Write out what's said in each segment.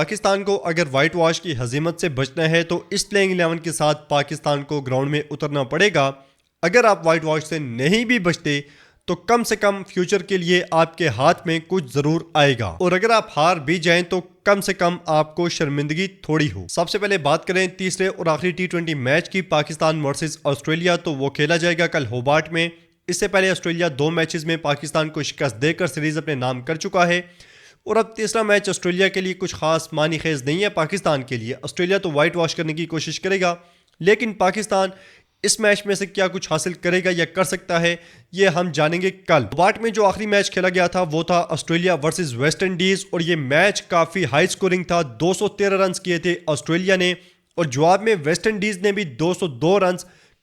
पाकिस्तान को अगर white wash की हजीमत से बचना है तो इस प्लेइंग 11 के साथ पाकिस्तान को ग्राउंड में उतरना पड़ेगा। अगर आप वाइट वॉश से नहीं भी बचते तो कम से कम फ्यूचर के लिए आपके हाथ में कुछ जरूर आएगा, और अगर आप हार भी जाएं तो कम से कम आपको शर्मिंदगी थोड़ी हो। सबसे पहले बात करें तीसरे और आखिरी T20 मैच की, पाकिस्तान वर्सेस ऑस्ट्रेलिया, तो वो खेला जाएगा कल होबार्ट में। इससे पहले ऑस्ट्रेलिया 2 मैचेस में पाकिस्तान को शिकस्त देकर सीरीज अपने नाम कर चुका है, और अब तीसरा मैच ऑस्ट्रेलिया के लिए कुछ खास मानी खेज नहीं है पाकिस्तान के लिए। ऑस्ट्रेलिया तो वाइट वॉश करने की कोशिश करेगा, लेकिन पाकिस्तान इस मैच में से क्या कुछ हासिल करेगा या कर सकता है ये हम जानेंगे कल। होबार्ट में जो आखिरी मैच खेला गया था वो था ऑस्ट्रेलिया वर्सेस वेस्ट इंडीज, और ये मैच काफी हाई स्कोरिंग था। 213 रन किए थे ऑस्ट्रेलिया ने, और जवाब में वेस्ट इंडीज ने भी 202 रन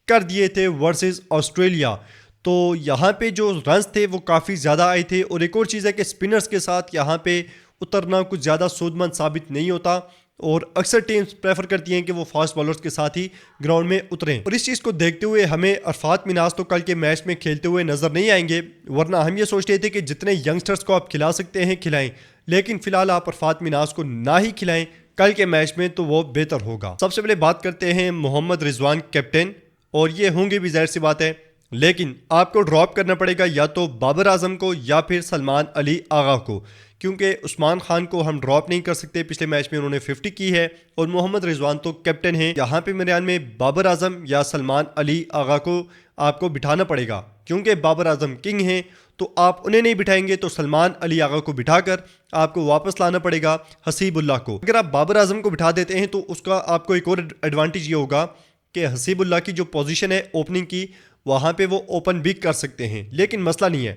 कर दिए थे वर्सेस ऑस्ट्रेलिया। तो यहाँ पे जो रन्स थे वो काफ़ी ज़्यादा आए थे, और एक और चीज़ है कि स्पिनर्स के साथ यहाँ पे उतरना कुछ ज़्यादा सूदमंद साबित नहीं होता, और अक्सर टीम्स प्रेफर करती हैं कि वो फास्ट बॉलर्स के साथ ही ग्राउंड में उतरें। और इस चीज़ को देखते हुए हमें अरफात मिनाज तो कल के मैच में खेलते हुए नज़र नहीं आएंगे, वरना हम ये सोचते थे कि जितने यंगस्टर्स को आप खिला सकते हैं खिलाएं, लेकिन फिलहाल आप अरफात मिनाज को ना ही खिलाएं कल के मैच में तो वो बेहतर होगा। सबसे पहले बात करते हैं मोहम्मद रिजवान कैप्टन, और ये होंगे भी, जाहिर सी बात है, लेकिन आपको ड्रॉप करना पड़ेगा या तो बाबर आजम को या फिर सलमान अली आगा को, क्योंकि उस्मान खान को हम ड्रॉप नहीं कर सकते। पिछले मैच में उन्होंने 50 की है, और मोहम्मद रिजवान तो कैप्टन हैं। यहाँ पे मेरे ध्यान में बाबर आजम या सलमान अली आगा को आपको बिठाना पड़ेगा, क्योंकि बाबर आजम किंग हैं, तो आप उन्हें नहीं बिठाएंगे तो सलमान अली आगा को बिठाकर आपको वापस लाना पड़ेगा हसीबुल्लाह को। अगर आप बाबर आजम को बिठा देते हैं तो उसका आपको एक और एडवांटेज ये होगा कि हसीबुल्लाह की जो पोजीशन है ओपनिंग की, वहाँ पे वो ओपन भी कर सकते हैं। लेकिन मसला नहीं है,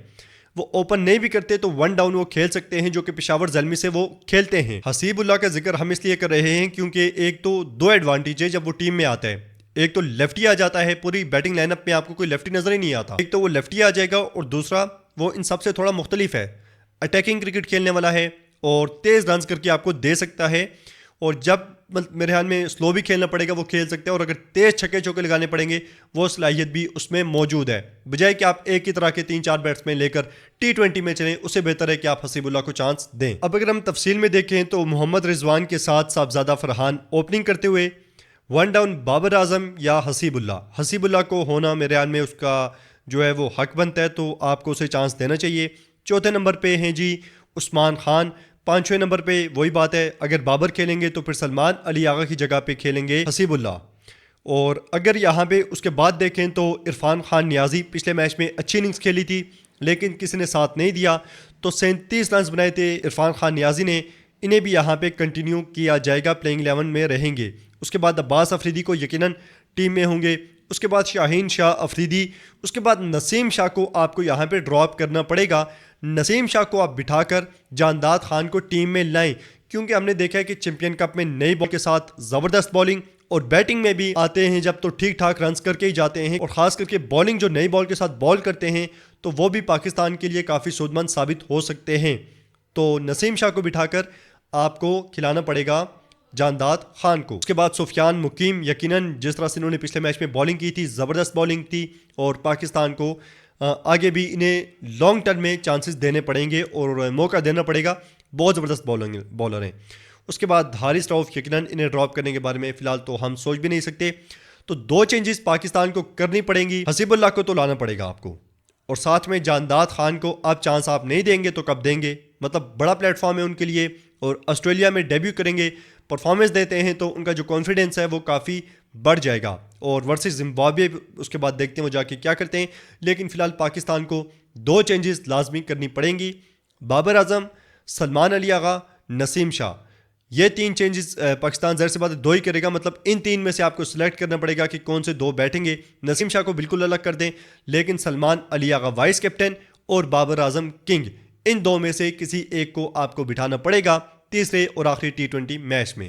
वो ओपन नहीं भी करते तो 1 डाउन वो खेल सकते हैं, जो कि पेशावर ज़ल्मी से वो खेलते हैं। हसीबुल्लाह का जिक्र हम इसलिए कर रहे हैं क्योंकि एक तो 2 एडवांटेज है जब वो टीम में आता है। एक तो लेफ्टी आ जाता है, पूरी बैटिंग लाइनअप में आपको कोई लेफ्टी नजर ही नहीं आता। एक तो वो लेफ्टी आ जाएगा, और दूसरा वो इन सबसे थोड़ा मुख्तलिफ है, अटैकिंग क्रिकेट खेलने वाला है और तेज रन करके आपको दे सकता है। और जब मेरे ख्याल में स्लो भी खेलना पड़ेगा वो खेल सकते हैं, और अगर तेज छक्के चौके लगाने पड़ेंगे वो सलाहियत भी उसमें मौजूद है। बजाय कि आप एक ही तरह के 3-4 बैट्समैन लेकर T20 में चलें, उससे बेहतर है कि आप हसीबुल्लाह को चांस दें। अब अगर हम तफसील में देखें तो मोहम्मद रिजवान के साथ साहबजादा फरहान ओपनिंग करते हुए, 1 डाउन बाबर आजम या हसीबुल्लाह को होना मेरे ख्याल में उसका जो है वो हक बनता है, तो आपको उसे चांस देना चाहिए। चौथे नंबर पे हैं जी उस्मान खान, 5वें नंबर पे वही बात है, अगर बाबर खेलेंगे तो फिर सलमान अली आगा की जगह पे खेलेंगे हसीबुल्लाह। और अगर यहाँ पे उसके बाद देखें तो इरफान खान नियाजी पिछले मैच में अच्छी इनिंग्स खेली थी, लेकिन किसी ने साथ नहीं दिया, तो 37 रन बनाए थे इरफान खान नियाजी ने। इन्हें भी यहाँ पे कंटिन्यू किया जाएगा, प्लेइंग 11 में रहेंगे। उसके बाद अब्बास अफरीदी को यकीनन टीम में होंगे, उसके बाद शाहीन शाह अफरीदी, उसके बाद नसीम शाह को आपको यहाँ पे ड्रॉप करना पड़ेगा। नसीम शाह को आप बिठाकर जानदाद खान को टीम में लाएं, क्योंकि हमने देखा है कि चैंपियन कप में नई बॉल के साथ ज़बरदस्त बॉलिंग और बैटिंग में भी आते हैं जब, तो ठीक ठाक रन करके ही जाते हैं, और ख़ास करके बॉलिंग जो नई बॉल के साथ बॉल करते हैं तो वो भी पाकिस्तान के लिए काफ़ी सूदमंद साबित हो सकते हैं। तो नसीम शाह को बिठाकर आपको खिलाना पड़ेगा जानदाद खान को। उसके बाद सुफियान मुकीम, यकीनन जिस तरह से इन्होंने पिछले मैच में बॉलिंग की थी, ज़बरदस्त बॉलिंग थी, और पाकिस्तान को आगे भी इन्हें लॉन्ग टर्म में चांसेस देने पड़ेंगे और मौका देना पड़ेगा। बहुत ज़बरदस्त बॉलर हैं। उसके बाद हारिस रऊफ, यकीनन इन्हें ड्रॉप करने के बारे में फ़िलहाल तो हम सोच भी नहीं सकते। तो 2 चेंजेस पाकिस्तान को करनी पड़ेंगी। हसीबुल्लाह को तो लाना पड़ेगा आपको, और साथ में जानदाद खान को आप चांस आप नहीं देंगे तो कब देंगे, मतलब बड़ा प्लेटफॉर्म है उनके लिए, और ऑस्ट्रेलिया में डेब्यू करेंगे, परफॉर्मेंस देते हैं तो उनका जो कॉन्फिडेंस है वो काफ़ी बढ़ जाएगा। और वर्सेस जिम्बाब्वे उसके बाद देखते हैं वो जाके क्या करते हैं, लेकिन फ़िलहाल पाकिस्तान को 2 चेंजेस लाजमी करनी पड़ेंगी। बाबर आजम, सलमान अली आगा, नसीम शाह, ये 3 चेंजेस पाकिस्तान ज़ाहिर सी बात है 2 ही करेगा, मतलब इन 3 में से आपको सिलेक्ट करना पड़ेगा कि कौन से 2 बैठेंगे। नसीम शाह को बिल्कुल अलग कर दें, लेकिन सलमान अली आगा वाइस कैप्टन और बाबर आजम किंग, इन 2 में से किसी एक को आपको बिठाना पड़ेगा तीसरे और आखिरी T20 मैच में।